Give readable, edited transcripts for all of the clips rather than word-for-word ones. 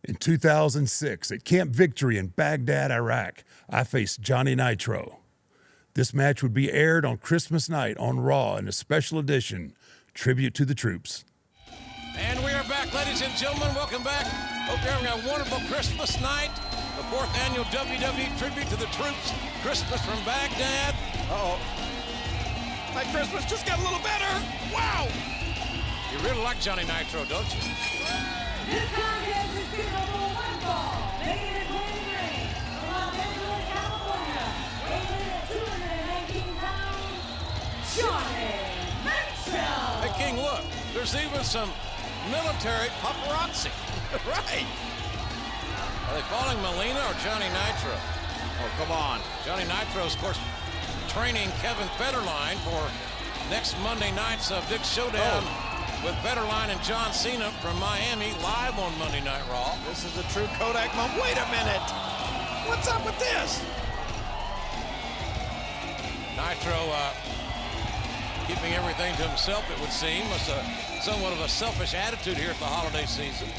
In 2006, at Camp Victory in Baghdad, Iraq, I faced Johnny Nitro. This match would be aired on Christmas night on Raw in a special edition, Tribute to the Troops. And we are back, ladies and gentlemen. Welcome back. Hope you're having a wonderful Christmas night. The 4th annual WWE Tribute to the Troops. Christmas from Baghdad. Uh-oh. My Christmas just got a little better. Wow. You really like Johnny Nitro, don't you? This contest is scheduled for one fall, making its way to the ring from Los Angeles, California, weighing in at 219 pounds, Johnny Nitro. Hey, King, look. There's even some military paparazzi. Right. Are they following Melina or Johnny Nitro? Oh, come on. Johnny Nitro is, of course, training Kevin Federline for next Monday night's Big Showdown with Federline and John Cena from Miami, live on Monday Night Raw. This is a true Kodak moment. Wait a minute. What's up with this? Nitro keeping everything to himself, it would seem. It's somewhat of a selfish attitude here at the holiday season.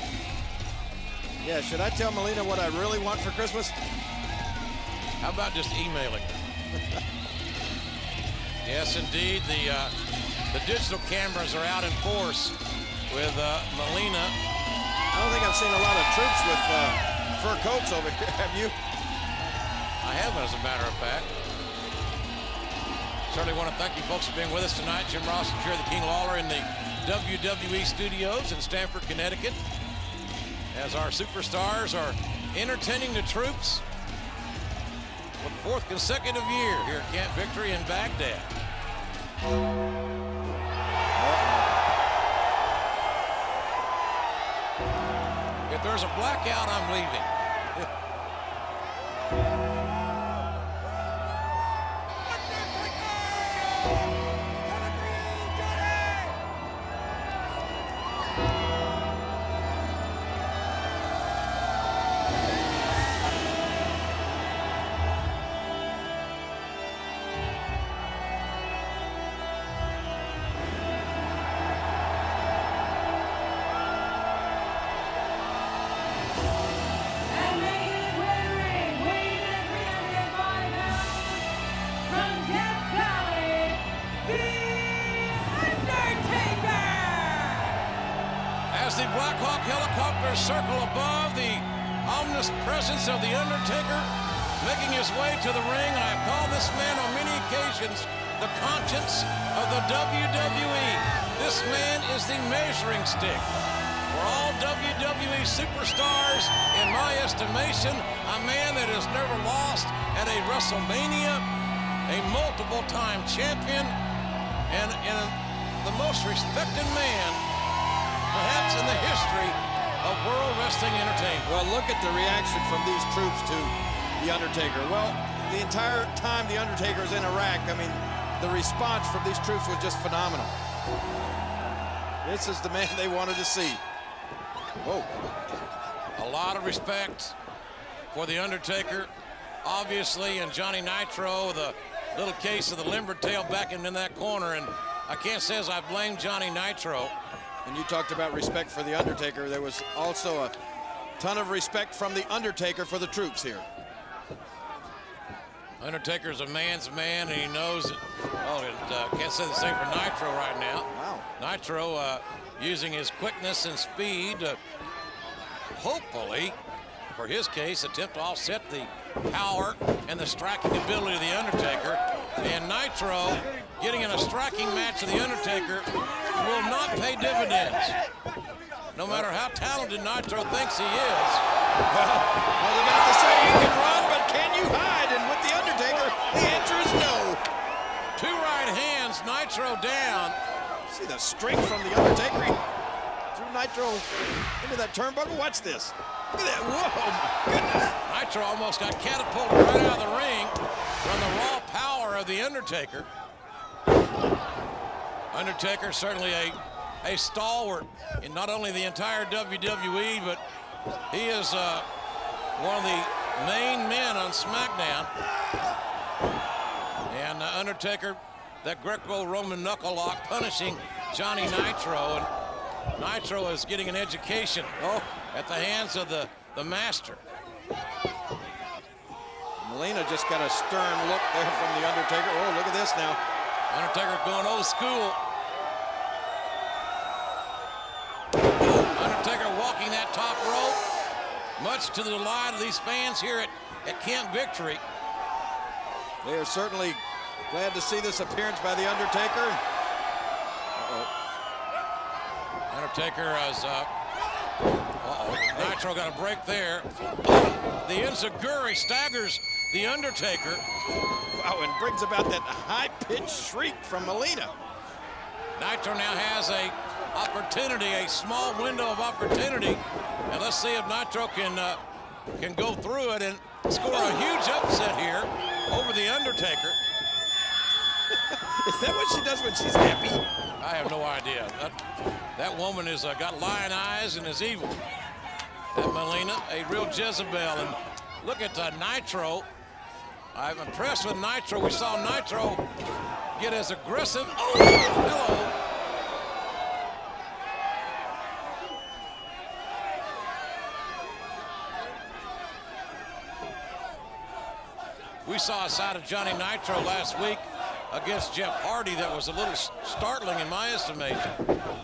Yeah, should I tell Melina what I really want for Christmas? How about just emailing her? Yes, indeed. The digital cameras are out in force with Melina. I don't think I've seen a lot of troops with fur coats over here. Have you? I haven't, as a matter of fact. Certainly want to thank you folks for being with us tonight. Jim Ross and Jerry the King Lawler in the WWE studios in Stamford, Connecticut, as our superstars are entertaining the troops for the 4th consecutive year here at Camp Victory in Baghdad. If there's a blackout, I'm leaving. And making his way to the ring, weighing in at 305 pounds, from Death Valley, The Undertaker. As the Black Hawk helicopters circle above the ominous presence of The Undertaker, making his way to the ring, I have called this man on many occasions the conscience of the WWE. This man is the measuring stick for all WWE superstars, in my estimation, a man that has never lost at a WrestleMania, a multiple-time champion, and the most respected man perhaps in the history of World Wrestling Entertainment. Well, look at the reaction from these troops to The Undertaker. Well, the entire time The Undertaker is in Iraq, I mean, the response from these troops was just phenomenal. This is the man they wanted to see. Whoa. A lot of respect for The Undertaker, obviously, and Johnny Nitro, the little case of the limber tail back in that corner, and I can't say as I blame Johnny Nitro. And you talked about respect for The Undertaker. There was also a ton of respect from The Undertaker for the troops here. Undertaker's a man's man, and he knows it. Oh, can't say the same for Nitro right now. Wow. Nitro using his quickness and speed to hopefully, for his case, attempt to offset the power and the striking ability of The Undertaker. And Nitro getting in a striking match with The Undertaker will not pay dividends. No matter how talented Nitro thinks he is. Well, I was about to say you can run, but can you hide? And with The Undertaker, the answer is no. 2 right hands, Nitro down. See the strength from The Undertaker. He threw Nitro into that turnbuckle. Watch this. Look at that. Whoa, my goodness. Nitro almost got catapulted right out of the ring from the raw power of The Undertaker. Undertaker certainly a stalwart in not only the entire WWE, but he is one of the main men on SmackDown. And Undertaker, that Greco-Roman knuckle lock punishing Johnny Nitro. And Nitro is getting an education at the hands of the master. Molina just got a stern look there from the Undertaker. Oh, look at this now. Undertaker going old school. Undertaker walking that top rope, much to the delight of these fans here at Camp Victory. They are certainly glad to see this appearance by the Undertaker. Undertaker is Nitro got a break there. The Enziguri staggers the Undertaker. Wow, and brings about that high-pitched shriek from Molina. Nitro now has a opportunity, a small window of opportunity. And let's see if Nitro can go through it and score a huge upset here over the Undertaker. Is that what she does when she's happy? I have no idea. That woman has got lion eyes and is evil. That Molina, a real Jezebel. And look at Nitro. I'm impressed with Nitro. We saw Nitro get as aggressive. Oh, hello. We saw a side of Johnny Nitro last week against Jeff Hardy that was a little startling in my estimation.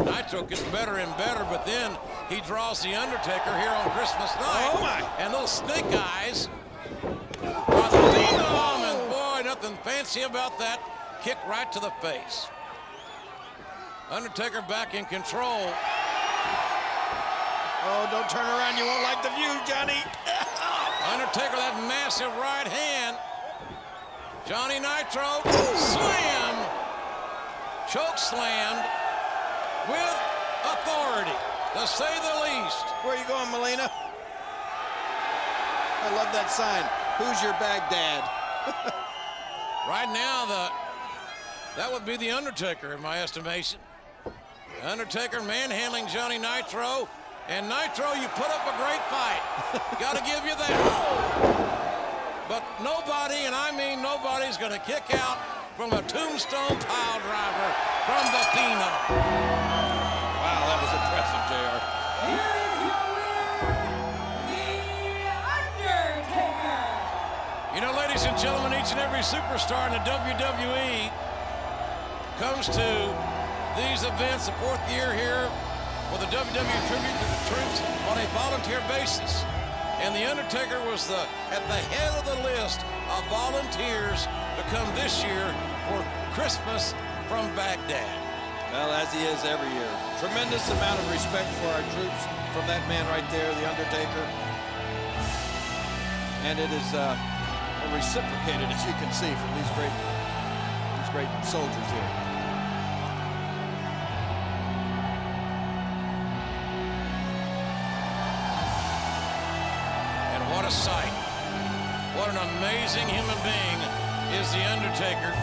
Nitro gets better and better, but then he draws the Undertaker here on Christmas night. Oh my! And those snake eyes are the Phenom, and boy, nothing fancy about that. Kick right to the face. Undertaker back in control. Oh, don't turn around. You won't like the view, Johnny. Undertaker, that massive right hand. Johnny Nitro, slam, choke slammed with authority, to say the least. Where are you going, Molina? I love that sign. Who's your Baghdad? Right now, that would be the Undertaker in my estimation. Undertaker manhandling Johnny Nitro, and Nitro, you put up a great fight. Got to give you that. But nobody, and I mean nobody's going to kick out from a tombstone pile driver from the Phenom. Wow, that was impressive, JR. Here is your winner, The Undertaker. You know, ladies and gentlemen, each and every superstar in the WWE comes to these events, the fourth year here, for the WWE tribute to the troops on a volunteer basis. And the Undertaker was at the head of the list of volunteers to come this year for Christmas from Baghdad. Well, as he is every year. Tremendous amount of respect for our troops from that man right there, the Undertaker. And it is reciprocated, as you can see, from these great soldiers here. What a sight. What an amazing human being is the Undertaker.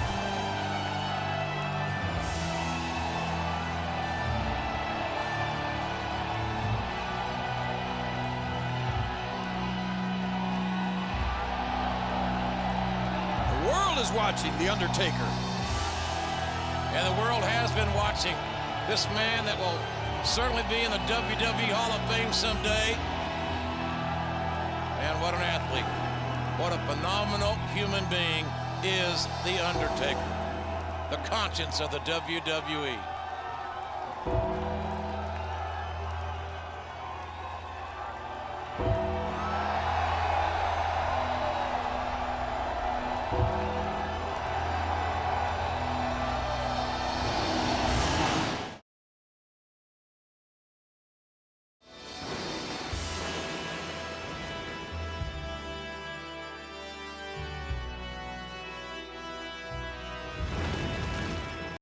The world is watching the Undertaker. And the world has been watching this man that will certainly be in the WWE Hall of Fame someday. And what an athlete. What a phenomenal human being is the Undertaker. The conscience of the WWE.